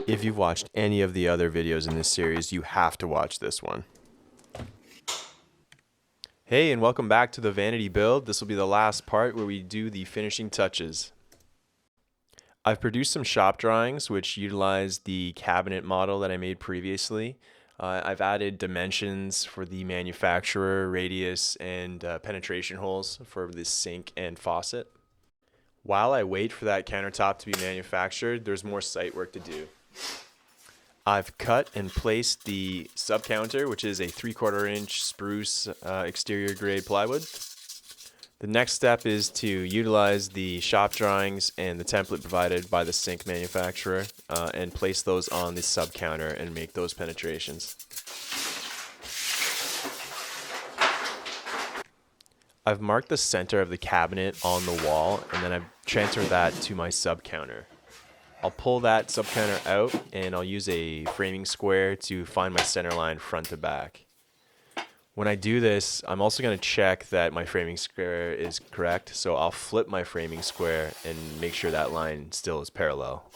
If you've watched any of the other videos in this series, you have to watch this one. Hey, and welcome back to the Vanity build. This will be the last part where we do the finishing touches. I've produced some shop drawings which utilize the cabinet model that I made previously. I've added dimensions for the manufacturer, radius, and penetration holes for the sink and faucet. While I wait for that countertop to be manufactured, there's more site work to do. I've cut and placed the sub counter, which is a 3/4 inch spruce exterior grade plywood. The next step is to utilize the shop drawings and the template provided by the sink manufacturer and place those on the sub counter and make those penetrations. I've marked the center of the cabinet on the wall, and then I've transferred that to my sub counter. I'll pull that sub counter out and I'll use a framing square to find my center line front to back. When I do this, I'm also going to check that my framing square is correct, so I'll flip my framing square and make sure that line still is parallel.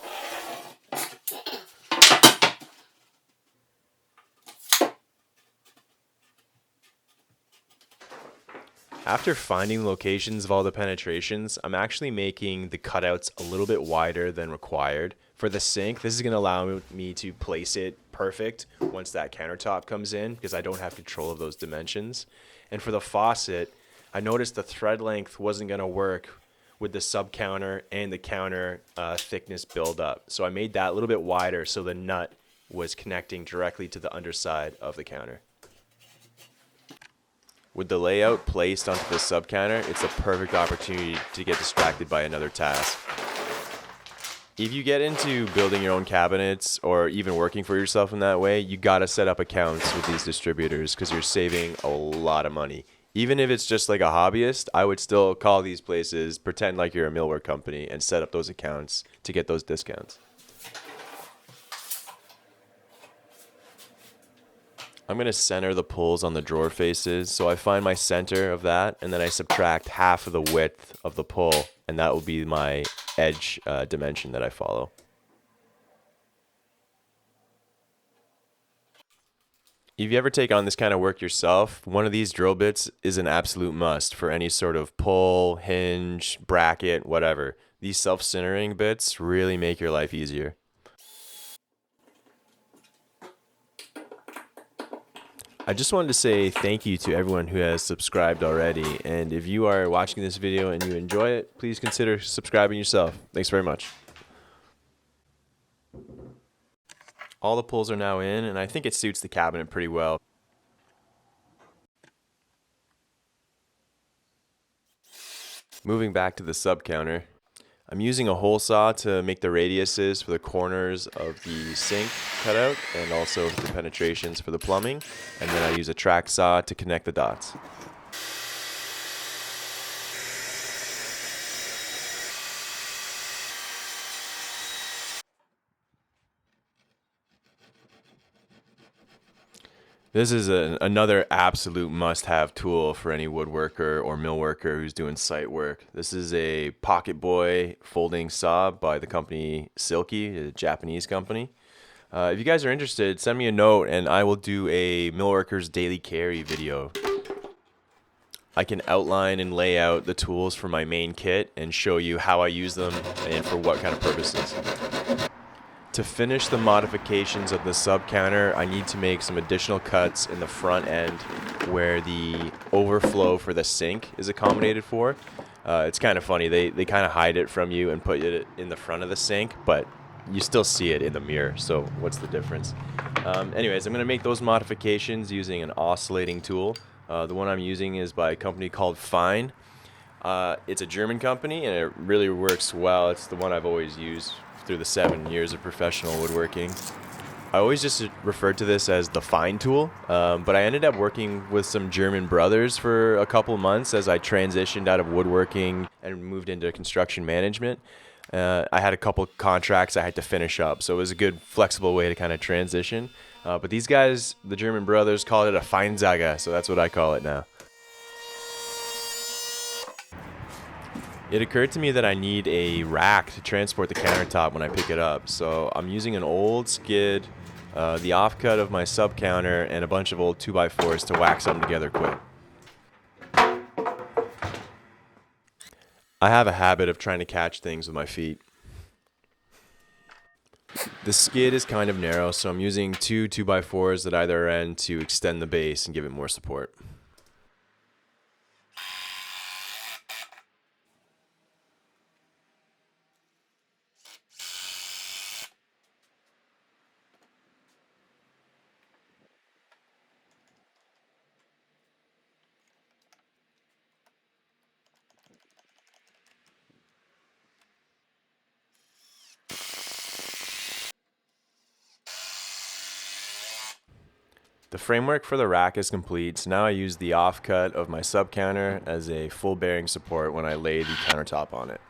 After finding locations of all the penetrations, I'm actually making the cutouts a little bit wider than required. For the sink, this is going to allow me to place it perfect once that countertop comes in because I don't have control of those dimensions. And for the faucet, I noticed the thread length wasn't going to work with the sub counter and the counter thickness build up. So I made that a little bit wider so the nut was connecting directly to the underside of the counter. With the layout placed onto the sub counter, it's a perfect opportunity to get distracted by another task. If you get into building your own cabinets or even working for yourself in that way, you gotta set up accounts with these distributors because you're saving a lot of money. Even if it's just like a hobbyist, I would still call these places, pretend like you're a millwork company, and set up those accounts to get those discounts. I'm going to center the pulls on the drawer faces, so I find my center of that, and then I subtract half of the width of the pull, and that will be my edge dimension that I follow. If you ever take on this kind of work yourself, one of these drill bits is an absolute must for any sort of pull, hinge, bracket, whatever. These self-centering bits really make your life easier. I just wanted to say thank you to everyone who has subscribed already, and if you are watching this video and you enjoy it, please consider subscribing yourself. Thanks very much. All the pulls are now in, and I think it suits the cabinet pretty well. Moving back to the sub counter, I'm using a hole saw to make the radiuses for the corners of the sink cutout and also the penetrations for the plumbing, and then I use a track saw to connect the dots. This is another absolute must-have tool for any woodworker or millworker who's doing site work. This is a Pocket Boy folding saw by the company Silky, a Japanese company. If you guys are interested, send me a note and I will do a millworker's daily carry video. I can outline and lay out the tools for my main kit and show you how I use them and for what kind of purposes. To finish the modifications of the sub counter, I need to make some additional cuts in the front end where the overflow for the sink is accommodated for. It's kind of funny, they kind of hide it from you and put it in the front of the sink, but you still see it in the mirror, so what's the difference? Anyways, I'm going to make those modifications using an oscillating tool. The one I'm using is by a company called Fine. It's a German company and it really works well. It's the one I've always used through the 7 years of professional woodworking. I always just referred to this as the Fine tool, but I ended up working with some German brothers for a couple months as I transitioned out of woodworking and moved into construction management. I had a couple contracts I had to finish up, so it was a good flexible way to kind of transition. But these guys, the German brothers, call it a Feinsaga, so that's what I call it now. It occurred to me that I need a rack to transport the countertop when I pick it up, so I'm using an old skid, the offcut of my sub counter, and a bunch of old 2x4s to whack something together quick. I have a habit of trying to catch things with my feet. The skid is kind of narrow, so I'm using two 2x4s at either end to extend the base and give it more support. The framework for the rack is complete, so now I use the offcut of my sub counter as a full bearing support when I lay the countertop on it.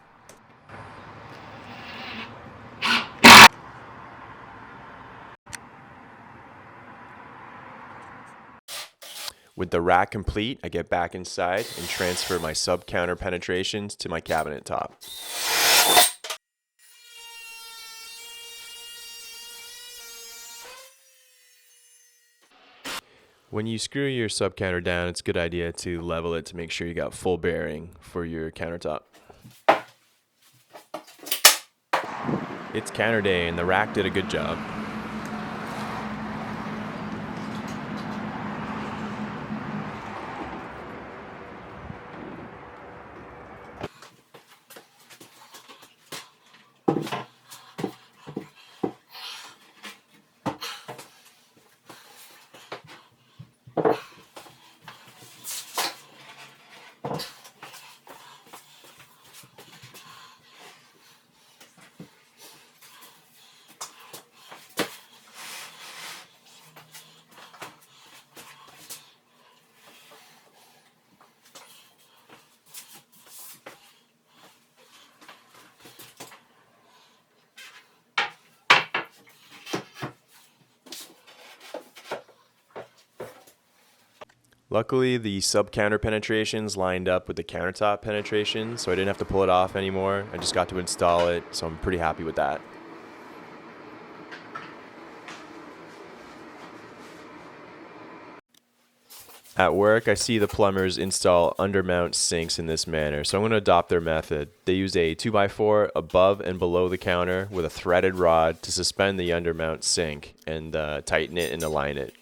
With the rack complete, I get back inside and transfer my sub counter penetrations to my cabinet top. When you screw your sub counter down, it's a good idea to level it to make sure you got full bearing for your countertop. It's counter day and the rack did a good job. Luckily, the sub counter penetrations lined up with the countertop penetrations, so I didn't have to pull it off anymore. I just got to install it, so I'm pretty happy with that. At work, I see the plumbers install undermount sinks in this manner, so I'm going to adopt their method. They use a 2x4 above and below the counter with a threaded rod to suspend the undermount sink and tighten it and align it.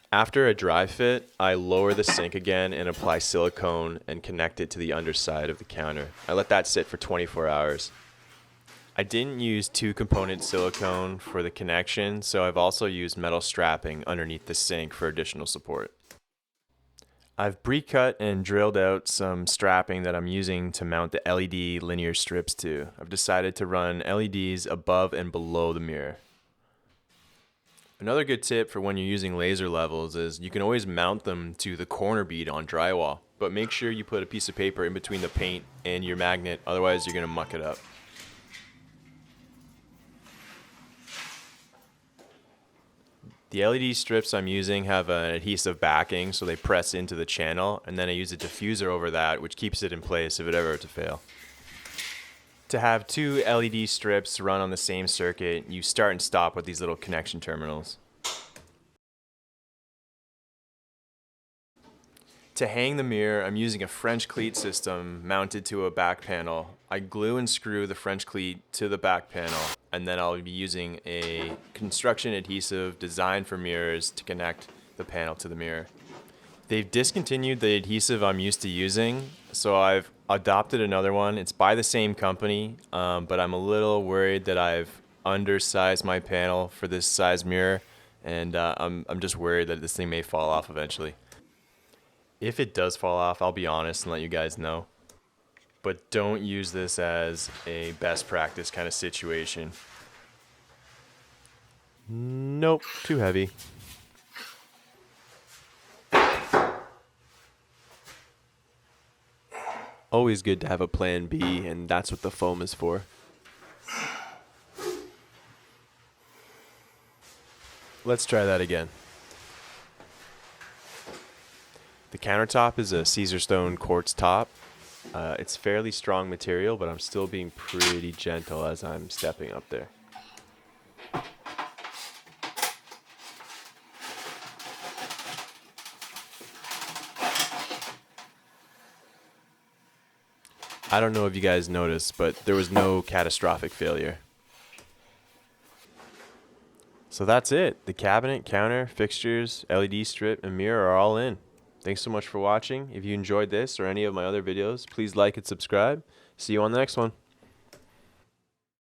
After a dry fit, I lower the sink again and apply silicone and connect it to the underside of the counter. I let that sit for 24 hours. I didn't use two-component silicone for the connection, so I've also used metal strapping underneath the sink for additional support. I've pre-cut and drilled out some strapping that I'm using to mount the LED linear strips to. I've decided to run LEDs above and below the mirror. Another good tip for when you're using laser levels is you can always mount them to the corner bead on drywall, but make sure you put a piece of paper in between the paint and your magnet, otherwise you're going to muck it up. The LED strips I'm using have an adhesive backing, so they press into the channel, and then I use a diffuser over that, which keeps it in place if it ever were to fail. To have two LED strips run on the same circuit, you start and stop with these little connection terminals. To hang the mirror, I'm using a French cleat system mounted to a back panel. I glue and screw the French cleat to the back panel, and then I'll be using a construction adhesive designed for mirrors to connect the panel to the mirror. They've discontinued the adhesive I'm used to using, so I've adopted another one. It's by the same company, but I'm a little worried that I've undersized my panel for this size mirror, and I'm just worried that this thing may fall off eventually. If it does fall off, I'll be honest and let you guys know. But don't use this as a best practice kind of situation. Nope, too heavy. Always good to have a plan B, and that's what the foam is for. Let's try that again. The countertop is a Caesarstone quartz top. It's fairly strong material, but I'm still being pretty gentle as I'm stepping up there. I don't know if you guys noticed, but there was no catastrophic failure. So that's it. The cabinet, counter, fixtures, LED strip, and mirror are all in. Thanks so much for watching. If you enjoyed this or any of my other videos, please like and subscribe. See you on the next one.